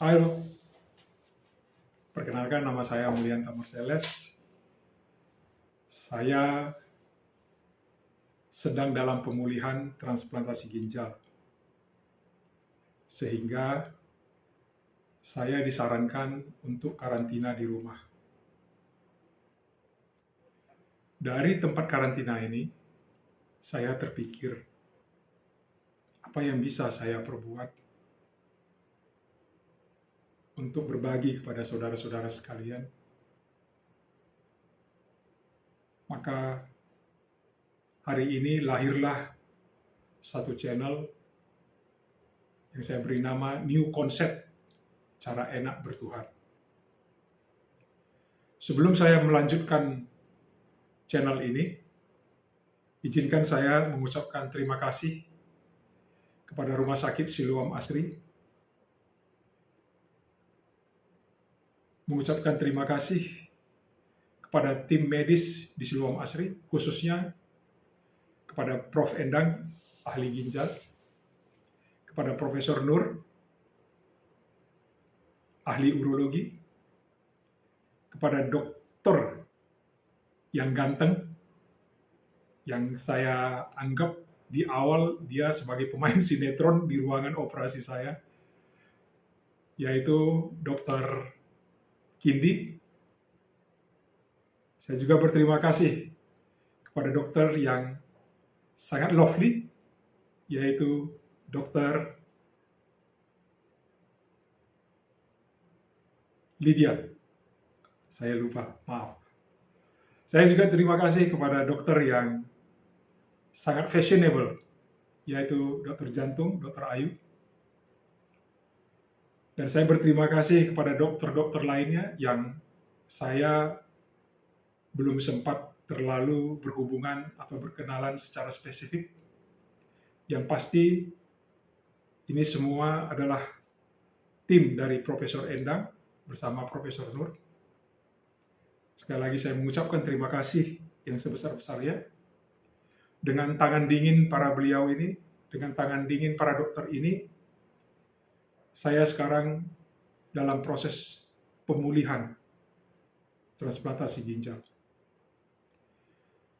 Halo, perkenalkan nama saya Mulian Tamarseles. Saya sedang dalam pemulihan transplantasi ginjal. Sehingga saya disarankan untuk karantina di rumah. Dari tempat karantina ini, saya terpikir, apa yang bisa saya perbuat untuk berbagi kepada saudara-saudara sekalian. Maka hari ini lahirlah satu channel yang saya beri nama New Concept, Cara Enak Bertuhan. Sebelum saya melanjutkan channel ini, izinkan saya mengucapkan terima kasih kepada Rumah Sakit Siloam Asri, mengucapkan terima kasih kepada tim medis di Siloam Asri, khususnya kepada Prof. Endang, ahli ginjal, kepada Profesor Nur, ahli urologi, kepada dokter yang ganteng, yang saya anggap di awal dia sebagai pemain sinetron di ruangan operasi saya, yaitu Dr. Kindi. Saya juga berterima kasih kepada dokter yang sangat lovely, yaitu Dr. Lydia. Saya lupa, maaf. Saya juga terima kasih kepada dokter yang sangat fashionable, yaitu dokter jantung, Dr. Ayu. Dan saya berterima kasih kepada dokter-dokter lainnya yang saya belum sempat terlalu berhubungan atau berkenalan secara spesifik. Yang pasti, ini semua adalah tim dari Profesor Endang bersama Profesor Nur. Sekali lagi saya mengucapkan terima kasih yang sebesar-besarnya. Dengan tangan dingin para beliau ini, dengan tangan dingin para dokter ini, saya sekarang dalam proses pemulihan transplantasi ginjal.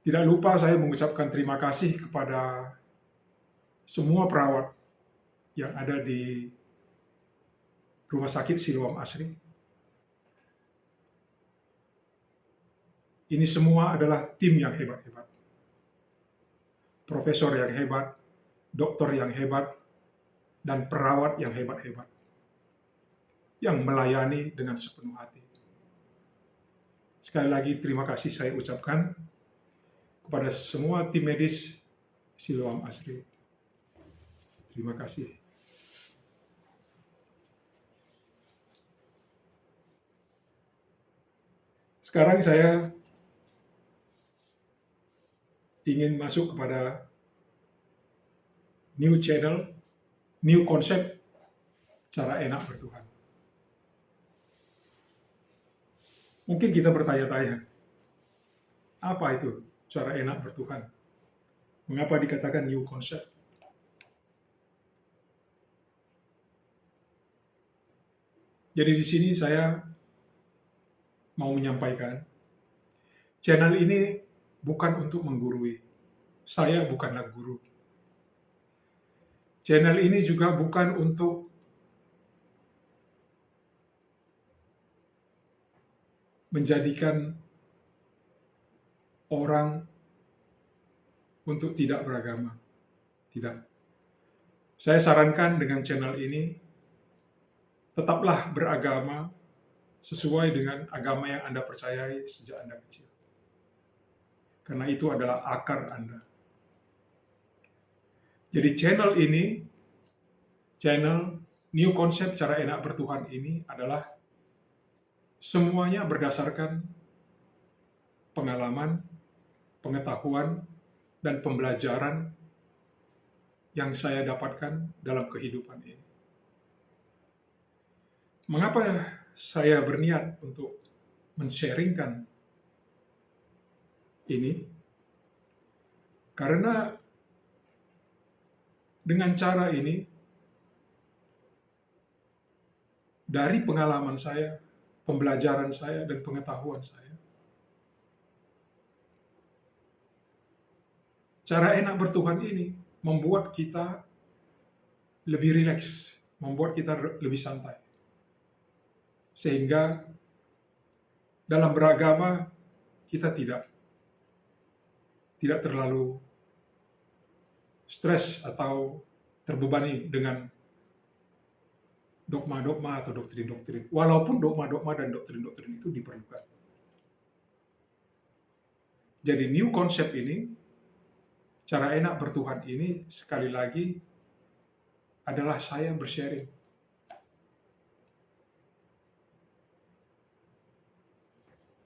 Tidak lupa saya mengucapkan terima kasih kepada semua perawat yang ada di Rumah Sakit Siloam Asri. Ini semua adalah tim yang hebat-hebat. Profesor yang hebat, dokter yang hebat, dan perawat yang hebat-hebat. Yang melayani dengan sepenuh hati. Sekali lagi terima kasih saya ucapkan kepada semua tim medis Siloam Asri. Terima kasih. Sekarang saya ingin masuk kepada new channel, new concept, cara enak bertuhan. Mungkin kita bertanya-tanya, apa itu cara enak bertuhan? Mengapa dikatakan new concept? Jadi di sini saya mau menyampaikan, channel ini bukan untuk menggurui. Saya bukanlah guru. Channel ini juga bukan untuk menjadikan orang untuk tidak beragama. Tidak. Saya sarankan dengan channel ini, tetaplah beragama sesuai dengan agama yang Anda percayai sejak Anda kecil. Karena itu adalah akar Anda. Jadi channel ini, channel New Concept Cara Enak Bertuhan ini adalah semuanya berdasarkan pengalaman, pengetahuan, dan pembelajaran yang saya dapatkan dalam kehidupan ini. Mengapa saya berniat untuk men-sharingkan ini? Karena dengan cara ini dari pengalaman saya, pembelajaran saya, dan pengetahuan saya. Cara enak bertuhan ini membuat kita lebih rileks, membuat kita lebih santai. Sehingga dalam beragama kita tidak terlalu stres atau terbebani dengan dogma-dogma atau doktrin-doktrin. Walaupun dogma-dogma dan doktrin-doktrin itu diperlukan. Jadi new concept ini, cara enak bertuhan ini, sekali lagi adalah saya bersharing.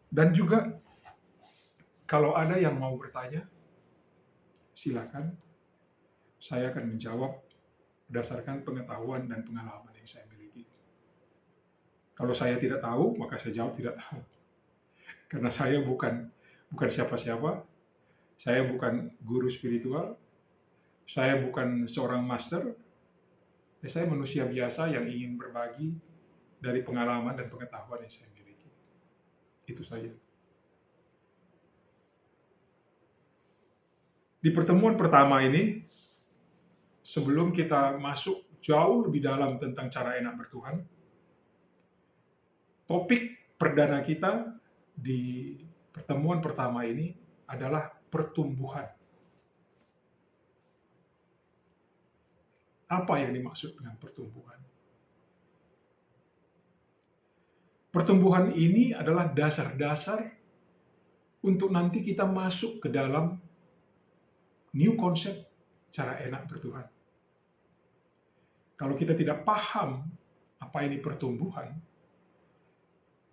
Dan juga kalau ada yang mau bertanya, silakan. Saya akan menjawab berdasarkan pengetahuan dan pengalaman yang saya miliki. Kalau saya tidak tahu, maka saya jawab tidak tahu. Karena saya bukan siapa-siapa, saya bukan guru spiritual, saya bukan seorang master, saya manusia biasa yang ingin berbagi dari pengalaman dan pengetahuan yang saya miliki. Itu saja. Di pertemuan pertama ini, sebelum kita masuk jauh lebih dalam tentang cara enak bertuhan, topik perdana kita di pertemuan pertama ini adalah pertumbuhan. Apa yang dimaksud dengan pertumbuhan? Pertumbuhan ini adalah dasar-dasar untuk nanti kita masuk ke dalam new concept cara enak bertuhan. Kalau kita tidak paham apa ini pertumbuhan,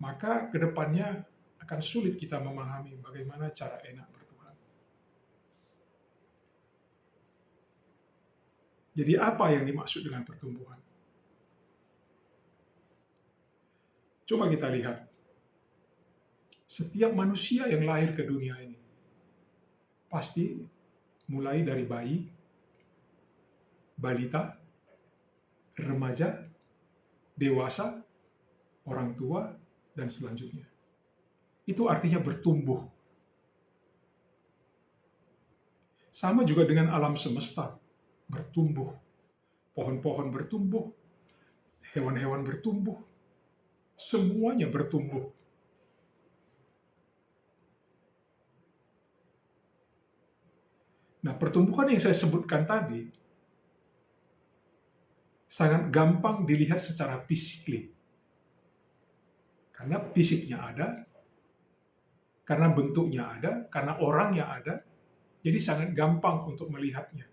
maka ke depannya akan sulit kita memahami bagaimana cara enak bertuhan. Jadi apa yang dimaksud dengan pertumbuhan? Coba kita lihat. Setiap manusia yang lahir ke dunia ini, pasti mulai dari bayi, balita, remaja, dewasa, orang tua, dan selanjutnya. Itu artinya bertumbuh. Sama juga dengan alam semesta, bertumbuh. Pohon-pohon bertumbuh, hewan-hewan bertumbuh, semuanya bertumbuh. Nah, pertumbuhan yang saya sebutkan tadi sangat gampang dilihat secara fisik. Karena fisiknya ada, karena bentuknya ada, karena orangnya ada, jadi sangat gampang untuk melihatnya.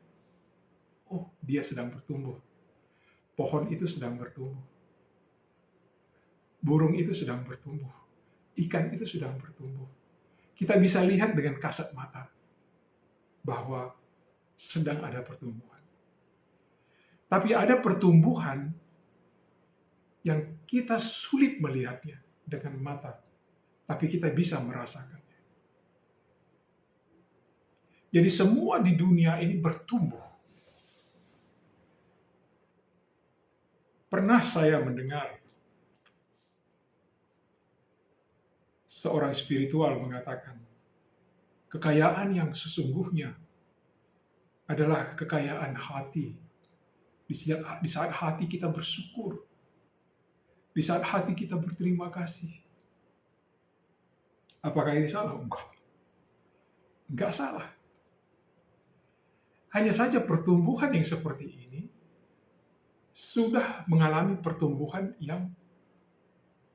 Oh, dia sedang bertumbuh. Pohon itu sedang bertumbuh. Burung itu sedang bertumbuh. Ikan itu sedang bertumbuh. Kita bisa lihat dengan kasat mata bahwa sedang ada pertumbuhan. Tapi ada pertumbuhan yang kita sulit melihatnya dengan mata, tapi kita bisa merasakannya. Jadi semua di dunia ini bertumbuh. Pernah saya mendengar seorang spiritual mengatakan, kekayaan yang sesungguhnya adalah kekayaan hati. Di saat hati kita bersyukur, di saat hati kita berterima kasih. Apakah ini salah? Enggak salah. Hanya saja pertumbuhan yang seperti ini sudah mengalami pertumbuhan yang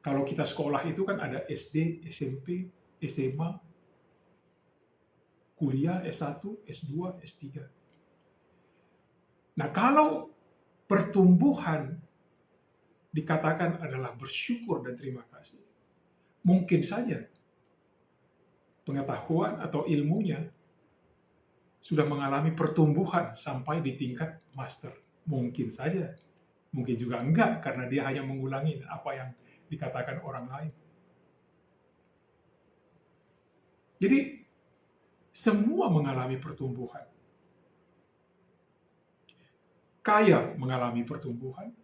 kalau kita sekolah itu kan ada SD, SMP, SMA, kuliah, S1, S2, S3. Nah, kalau pertumbuhan dikatakan adalah bersyukur dan terima kasih, mungkin saja pengetahuan atau ilmunya sudah mengalami pertumbuhan sampai di tingkat master. Mungkin saja. Mungkin juga enggak, karena dia hanya mengulangi apa yang dikatakan orang lain. Jadi, semua mengalami pertumbuhan. Kaya mengalami pertumbuhan,